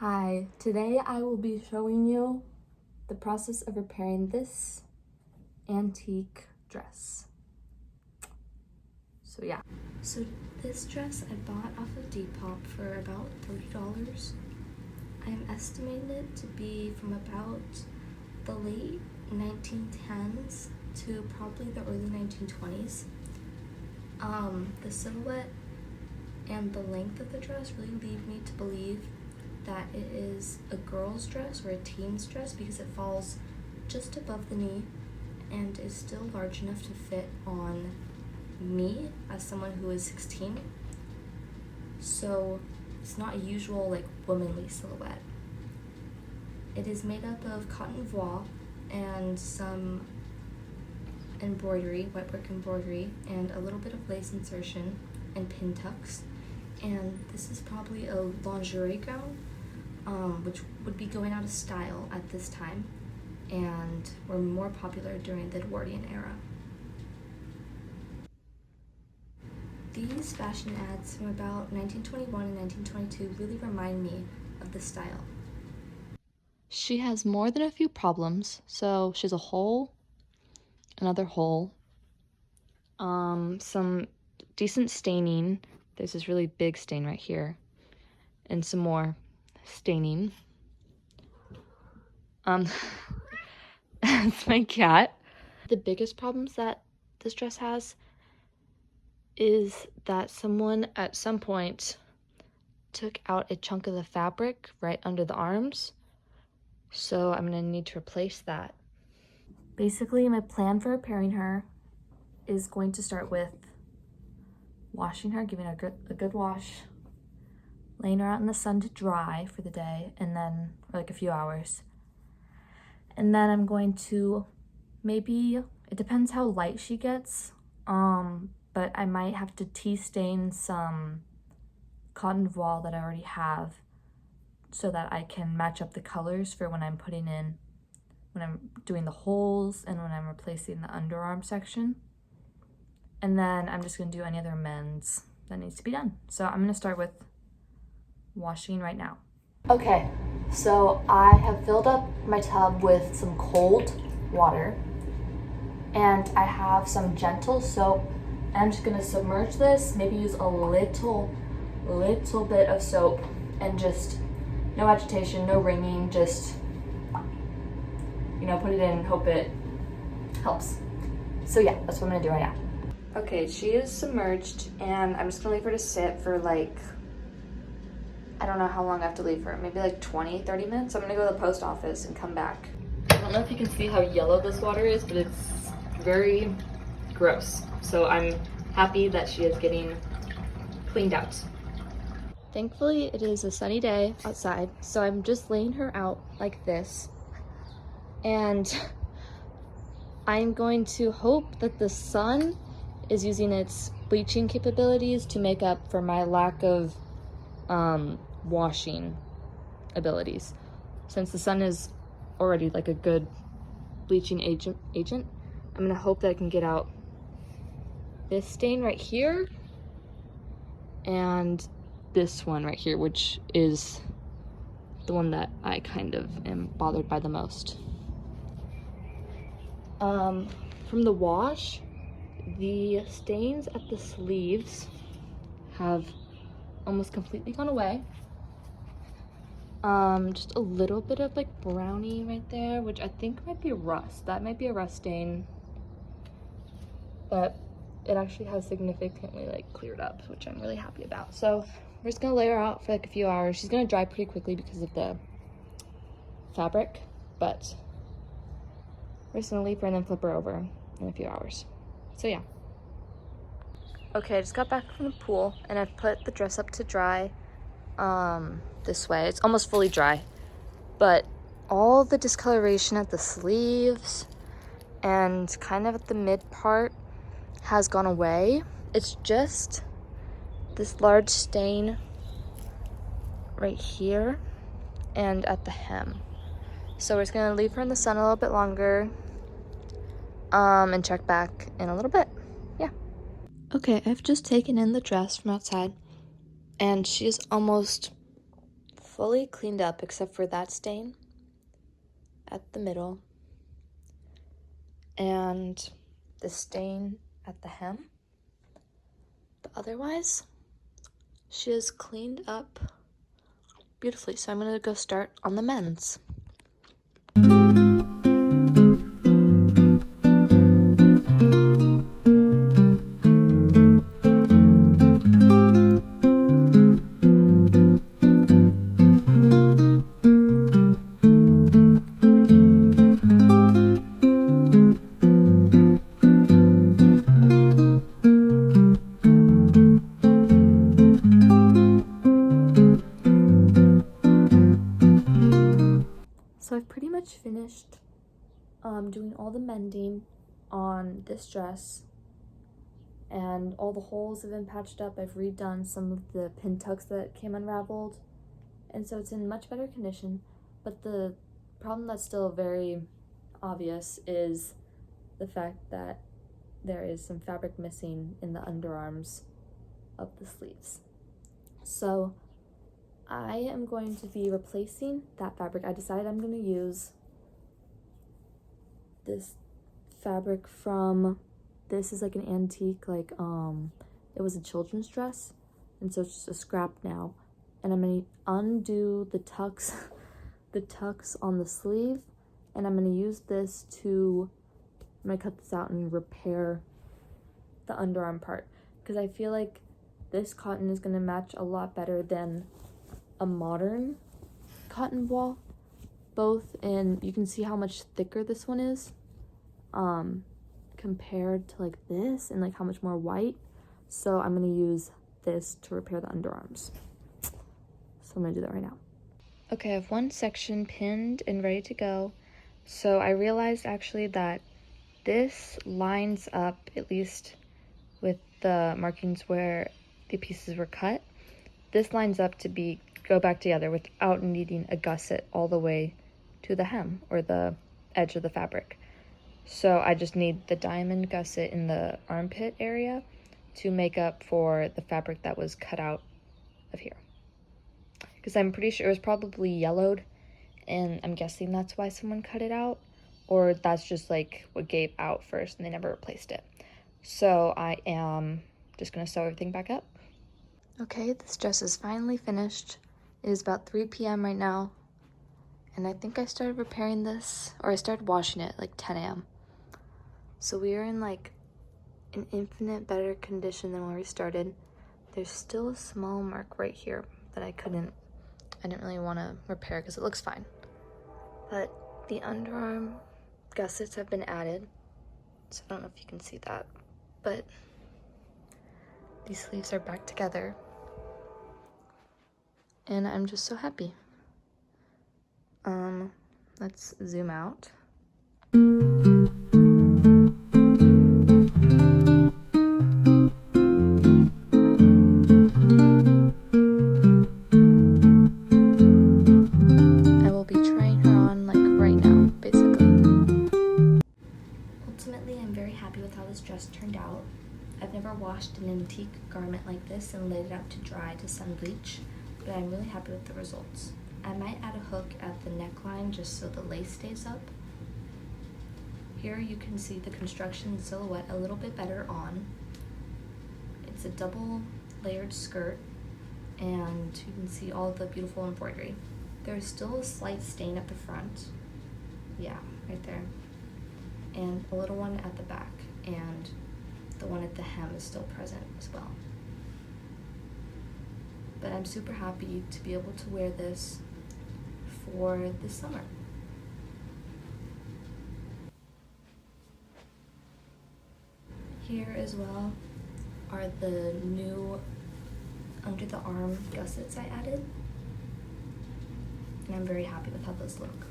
Hi, today I will be showing you the process of repairing this antique dress. So this dress I bought off of Depop for about $30. I'm estimating it to be from about the late 1910s to probably the early 1920s. The silhouette and the length of the dress really lead me to believe that it is a girl's dress or a teen's dress because it falls just above the knee and is still large enough to fit on me as someone who is 16. So it's not a usual womanly silhouette. It is made up of cotton voile and some embroidery, wetwork embroidery, and a little bit of lace insertion and pin tucks. And this is probably a lingerie gown, which would be going out of style at this time and were more popular during the Edwardian era. These fashion ads from about 1921 and 1922 really remind me of this style. She has more than a few problems. So she has a hole, another hole, some decent staining. There's this really big stain right here, and some more staining. That's my cat. The biggest problems that this dress has is that someone at some point took out a chunk of the fabric right under the arms. So I'm gonna need to replace that. Basically, my plan for repairing her is going to start with washing her, giving her a good wash, laying her out in the sun to dry for the day, and then for a few hours. And then I'm going to maybe, it depends how light she gets, but I might have to tea stain some cotton voile that I already have so that I can match up the colors for when I'm doing the holes and when I'm replacing the underarm section. And then I'm just gonna do any other amends that needs to be done. So I'm gonna start with washing right now. Okay, so I have filled up my tub with some cold water and I have some gentle soap. I'm just gonna submerge this, maybe use a little bit of soap and just no agitation, no wringing, just, put it in and hope it helps. So yeah, that's what I'm gonna do right now. Okay, she is submerged and I'm just gonna leave her to sit for I don't know how long I have to leave her, maybe 20-30 minutes. I'm gonna go to the post office and come back. I don't know if you can see how yellow this water is, but it's very gross. So I'm happy that she is getting cleaned out. Thankfully, it is a sunny day outside, so I'm just laying her out like this. And I'm going to hope that the sun is using its bleaching capabilities to make up for my lack of washing abilities. Since the sun is already a good bleaching agent, I'm gonna hope that I can get out this stain right here and this one right here, which is the one that I kind of am bothered by the most. From the wash, the stains at the sleeves have almost completely gone away. Just a little bit of brownie right there, which I think might be rust. That might be a rust stain, but it actually has significantly cleared up, which I'm really happy about. So we're just gonna lay her out for a few hours. She's gonna dry pretty quickly because of the fabric, but we're just gonna leave her and then flip her over in a few hours. So yeah. Okay, I just got back from the pool and I've put the dress up to dry this way. It's almost fully dry, but all the discoloration at the sleeves and kind of at the mid part has gone away. It's just this large stain right here and at the hem. So we're just gonna leave her in the sun a little bit longer and check back in a little bit. Yeah. Okay, I've just taken in the dress from outside and she is almost fully cleaned up except for that stain at the middle and the stain at the hem. But otherwise, she is cleaned up beautifully. So I'm gonna go start on the men's. So I've pretty much finished doing all the mending on this dress, and all the holes have been patched up. I've redone some of the pin tucks that came unraveled, and so it's in much better condition. But the problem that's still very obvious is the fact that there is some fabric missing in the underarms of the sleeves. So I am going to be replacing that fabric. I decided I'm going to use this fabric from, this is like an antique, like it was a children's dress, and so it's just a scrap now. And I'm going to undo the tucks the tucks on the sleeve, and I'm going to use this to, I'm going to cut this out and repair the underarm part, because I feel like this cotton is going to match a lot better than a modern cotton ball, both in, you can see how much thicker this one is compared to like this, and like how much more white. So I'm going to use this to repair the underarms. So I'm going to do that right now. Okay, I have one section pinned and ready to go. So I realized actually that this lines up, at least with the markings where the pieces were cut, this lines up to go back together without needing a gusset all the way to the hem or the edge of the fabric. So I just need the diamond gusset in the armpit area to make up for the fabric that was cut out of here. Because I'm pretty sure it was probably yellowed, and I'm guessing that's why someone cut it out, or that's just like what gave out first and they never replaced it. So I am just gonna sew everything back up. Okay, this dress is finally finished. It is about 3 p.m. right now, and I think I started repairing this, or I started washing it at like 10 a.m. So we are in like an infinite better condition than when we started. There's still a small mark right here that I didn't really want to repair because it looks fine. But the underarm gussets have been added, so I don't know if you can see that, but these sleeves are back together, and I'm just so happy. Let's zoom out. I will be trying her on like right now, basically. Ultimately, I'm very happy with how this dress turned out. I've never washed an antique garment like this and laid it out to dry to sun bleach, but I'm really happy with the results. I might add a hook at the neckline just so the lace stays up. Here you can see the construction silhouette a little bit better on. It's a double layered skirt, and you can see all the beautiful embroidery. There's still a slight stain at the front. Yeah, right there. And a little one at the back, and the one at the hem is still present as well. But I'm super happy to be able to wear this for this summer. Here as well are the new under the arm gussets I added, and I'm very happy with how those look.